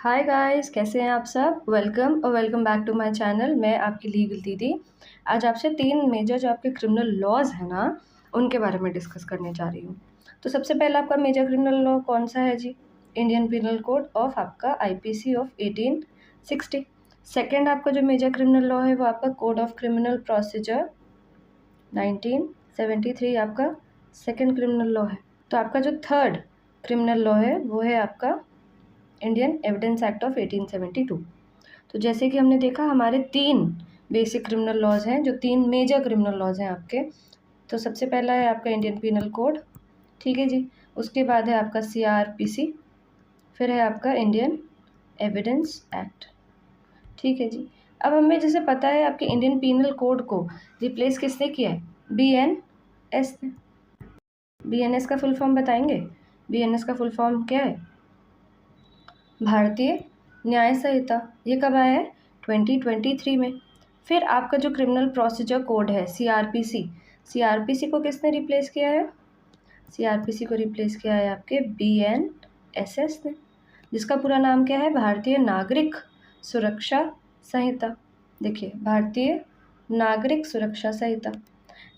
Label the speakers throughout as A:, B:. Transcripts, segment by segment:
A: Hi guys, कैसे हैं आप सब। Welcome back to my channel. मैं आपकी लीगल दीदी आज आपसे 3 मेजर जो आपके क्रिमिनल लॉज हैं ना, उनके बारे में डिस्कस करने जा रही हूँ। तो सबसे पहला आपका मेजर क्रिमिनल लॉ कौन सा है जी? इंडियन पिनल कोड ऑफ आपका आईपीसी ऑफ 1860। सेकेंड आपका जो मेजर क्रिमिनल लॉ है वो आपका कोड ऑफ क्रिमिनल प्रोसीजर 1973 आपका सेकेंड क्रिमिनल लॉ है। तो आपका जो थर्ड क्रिमिनल लॉ है वो है आपका इंडियन एविडेंस एक्ट ऑफ 1872। तो जैसे कि हमने देखा हमारे 3 बेसिक क्रिमिनल लॉज हैं, जो 3 मेजर क्रिमिनल लॉज हैं आपके। तो सबसे पहला है आपका इंडियन पिनल कोड, ठीक है जी। उसके बाद है आपका सीआरपीसी, फिर है आपका इंडियन एविडेंस एक्ट, ठीक है जी। अब हमें जैसे पता है आपके इंडियन पिनल कोड को रिप्लेस किसने किया है? बीएनएस ने। बीएनएस का फुल फॉर्म बताएंगे? बीएनएस का फुल फॉर्म क्या है? भारतीय न्याय संहिता। ये कब आया है? 2023 में। फिर आपका जो क्रिमिनल प्रोसीजर कोड है सीआरपीसी, सीआरपीसी को किसने रिप्लेस किया है? सीआरपीसी को रिप्लेस किया है आपके बीएनएसएस ने, जिसका पूरा नाम क्या है? भारतीय नागरिक सुरक्षा संहिता। देखिए, भारतीय नागरिक सुरक्षा संहिता।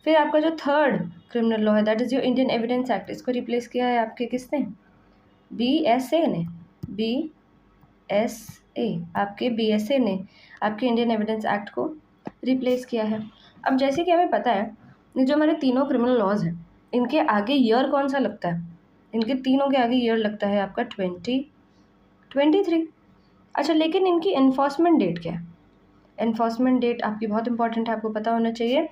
A: फिर आपका जो थर्ड क्रिमिनल लॉ है that is your Indian evidence act, इसको रिप्लेस किया है आपके किसने? बीएसए ने। बीएसए, आपके बीएसए ने आपके इंडियन एविडेंस एक्ट को रिप्लेस किया है। अब जैसे कि हमें पता है ये जो हमारे तीनों क्रिमिनल लॉज हैं, इनके आगे ईयर कौन सा लगता है? इनके तीनों के आगे ईयर लगता है आपका 2023। अच्छा, लेकिन इनकी एनफोर्समेंट डेट क्या है? एनफोर्समेंट डेट आपकी बहुत इंपॉर्टेंट है, आपको पता होना चाहिए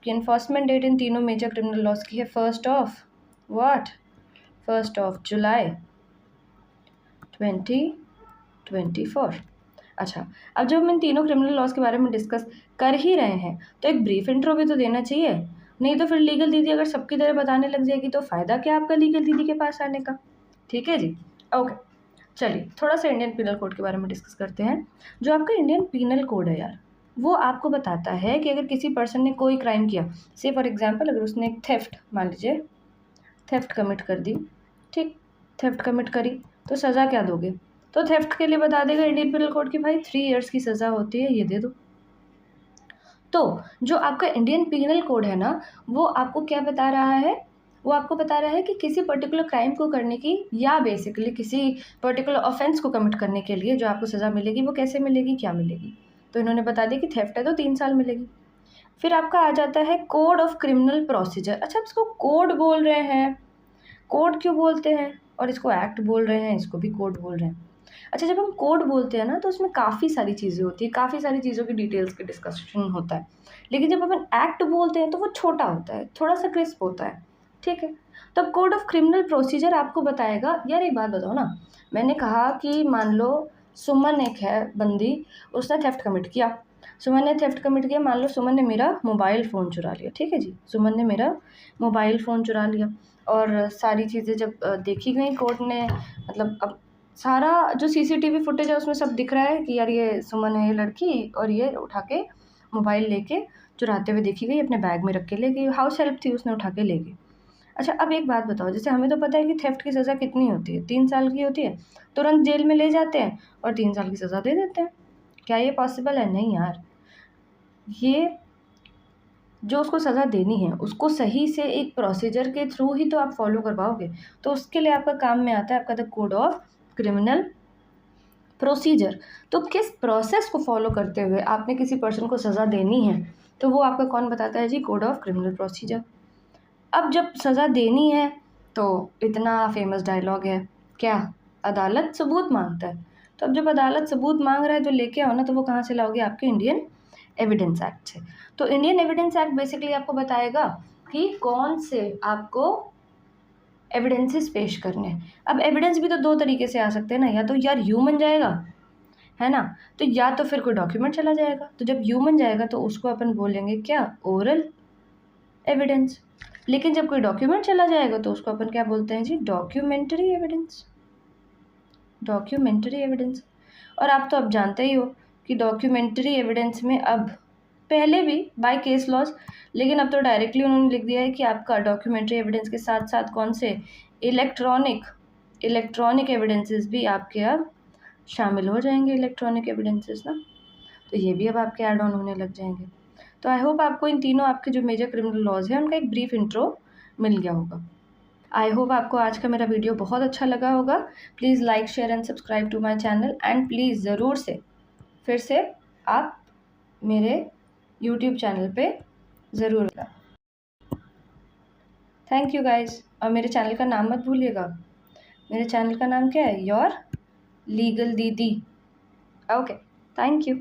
A: कि एनफोर्समेंट डेट इन तीनों मेजर क्रिमिनल लॉज की है 1 जुलाई 2024। अच्छा, अब जब हम इन तीनों क्रिमिनल लॉज के बारे में डिस्कस कर ही रहे हैं तो एक ब्रीफ इंट्रो भी तो देना चाहिए, नहीं तो फिर लीगल दीदी अगर सबकी तरह बताने लग जाएगी तो फ़ायदा क्या आपका लीगल दीदी के पास आने का। ठीक है जी, ओके। चलिए थोड़ा सा इंडियन पिनल कोड के बारे में डिस्कस करते हैं। जो आपका इंडियन पिनल कोड है यार, वो आपको बताता है कि अगर किसी पर्सन ने कोई क्राइम किया, से फॉर एग्जाम्पल अगर उसने एक थेफ्ट, मान लीजिए थेफ्ट कमिट कर दी, ठीक, थेफ्ट कमिट करी, तो सज़ा क्या दोगे? तो थेफ्ट के लिए बता देगा इंडियन पिनल कोड की भाई 3 इयर्स की सज़ा होती है, ये दे दो। तो जो आपका इंडियन पिनल कोड है ना, वो आपको क्या बता रहा है? वो आपको बता रहा है कि किसी पर्टिकुलर क्राइम को करने की या बेसिकली किसी पर्टिकुलर ऑफेंस को कमिट करने के लिए जो आपको सज़ा मिलेगी वो कैसे मिलेगी, क्या मिलेगी। तो इन्होंने बता दिया कि थेफ्ट है तो 3 साल मिलेगी। फिर आपका आ जाता है कोड ऑफ क्रिमिनल प्रोसीजर। अच्छा, इसको कोड बोल रहे हैं, कोड क्यों बोलते हैं? और इसको एक्ट बोल रहे हैं, इसको भी कोड बोल रहे हैं। अच्छा, जब हम कोड बोलते हैं ना तो उसमें काफ़ी सारी चीज़ें होती है, काफ़ी सारी चीज़ों की डिटेल्स की डिस्कशन होता है। लेकिन जब अपन एक्ट बोलते हैं तो वो छोटा होता है, थोड़ा सा क्रिस्प होता है, ठीक है। तो अब कोड ऑफ क्रिमिनल प्रोसीजर आपको बताएगा, यार एक बात बताओ ना, मैंने कहा कि मान लो सुमन एक है बंदी, उसने थेफ्ट कमिट किया। सुमन ने थेफ्ट कमिट किया, मान लो सुमन ने मेरा मोबाइल फ़ोन चुरा लिया, ठीक है जी, सुमन ने मेरा मोबाइल फ़ोन चुरा लिया। और सारी चीज़ें जब देखी गई कोर्ट ने, मतलब अब सारा जो सीसीटीवी फुटेज है उसमें सब दिख रहा है कि यार ये सुमन है, ये लड़की, और ये उठा के मोबाइल लेके चुराते हुए देखी गई, अपने बैग में रख के ले गई, हाउस हेल्प थी, उसने उठा के ले गई। अच्छा, अब एक बात बताओ, जैसे हमें तो पता है कि थेफ्ट की सज़ा कितनी होती है? 3 साल की होती है। तुरंत जेल में ले जाते हैं और 3 साल की सज़ा दे देते हैं। क्या ये पॉसिबल है? नहीं यार, ये जो उसको सज़ा देनी है उसको सही से एक प्रोसीजर के थ्रू ही तो आप फॉलो कर पाओगे। तो उसके लिए आपका काम में आता है आपका the code of criminal procedure. तो किस प्रोसेस को फॉलो करते हुए आपने किसी पर्सन को सज़ा देनी है, तो वो आपका कौन बताता है जी? Code of criminal procedure. अब जब सज़ा देनी है तो इतना फेमस डायलॉग है क्या? अदालत सबूत मांगता है। तो अब जब अदालत सबूत मांग रहा है तो लेके आओ ना, तो वो कहाँ से लाओगे? आपके इंडियन एविडेंस एक्ट से। तो इंडियन एविडेंस एक्ट बेसिकली आपको बताएगा कि कौन से आपको एविडेंसेस पेश करने हैं। अब एविडेंस भी तो 2 तरीके से आ सकते हैं ना, या तो यार ह्यूमन जाएगा, है ना, तो या तो फिर कोई डॉक्यूमेंट चला जाएगा। तो जब ह्यूमन जाएगा तो उसको अपन बोलेंगे क्या? Oral evidence. लेकिन जब कोई डॉक्यूमेंट चला जाएगा तो उसको अपन क्या बोलते हैं जी? Documentary evidence. Documentary evidence. और आप तो अब जानते ही हो कि डॉक्यूमेंट्री एविडेंस में अब, पहले भी बाय केस लॉज, लेकिन अब तो डायरेक्टली उन्होंने लिख दिया है कि आपका डॉक्यूमेंट्री एविडेंस के साथ साथ कौन से इलेक्ट्रॉनिक एविडेंसेस भी आपके अब शामिल हो जाएंगे इलेक्ट्रॉनिक एविडेंसेस ना, तो ये भी अब आपके ऐड ऑन होने लग जाएंगे। तो आई होप आपको इन तीनों आपके जो मेजर क्रिमिनल लॉज हैं उनका एक ब्रीफ इंट्रो मिल गया होगा। आई होप आपको आज का मेरा वीडियो बहुत अच्छा लगा होगा। Please like share and subscribe to my channel and please ज़रूर से फिर से आप मेरे यूट्यूब चैनल पे ज़रूर। थैंक यू गाइस, और मेरे चैनल का नाम मत भूलिएगा। मेरे चैनल का नाम क्या है? योर लीगल दीदी। Okay, thank you.